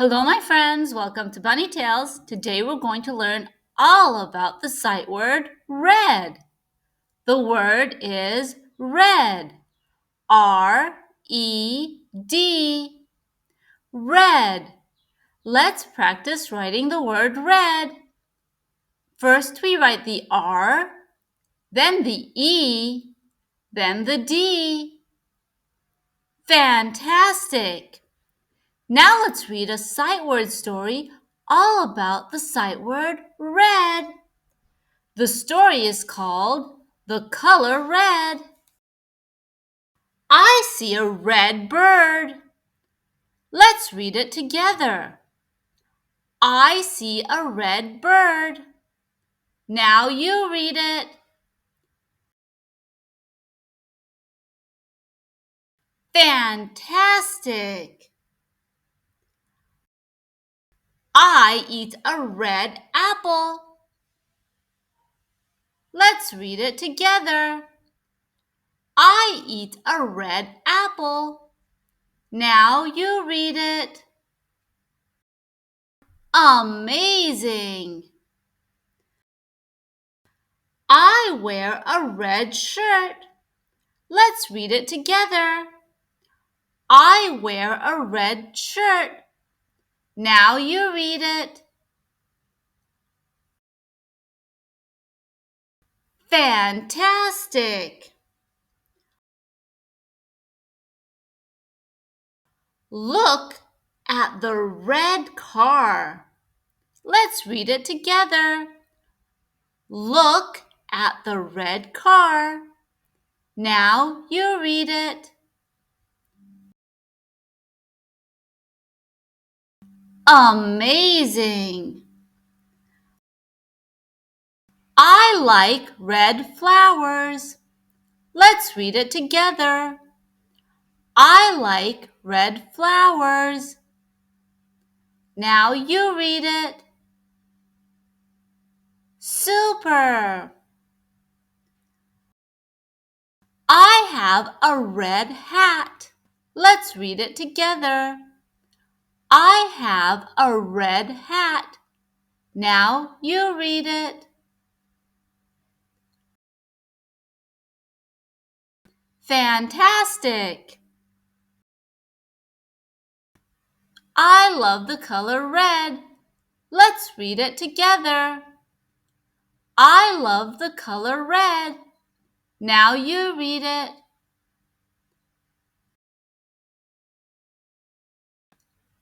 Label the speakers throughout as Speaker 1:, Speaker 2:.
Speaker 1: Hello, my friends. Welcome to Bunny Tales. Today we're going to learn all about the sight word red. The word is red. R-E-D. Red. Let's practice writing the word red. First we write the R, then the E, then the D. Fantastic! Now let's read a sight word story all about the sight word red. The story is called The Color Red. I see a red bird. Let's read it together. I see a red bird. Now you read it. Fantastic! I eat a red apple. Let's read it together. I eat a red apple. Now you read it. Amazing! I wear a red shirt. Let's read it together. I wear a red shirt. Now you read it. Fantastic! Look at the red car. Let's read it together. Look at the red car. Now you read it. Amazing! I like red flowers. Let's read it together. I like red flowers. Now you read it. Super! I have a red hat. Let's read it together. I have a red hat. Now you read it. Fantastic! I love the color red. Let's read it together. I love the color red. Now you read it.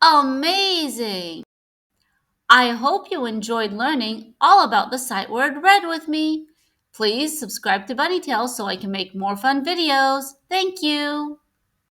Speaker 1: Amazing! I hope you enjoyed learning all about the sight word red with me. Please subscribe to Bunny Tales so I can make more fun videos. Thank you!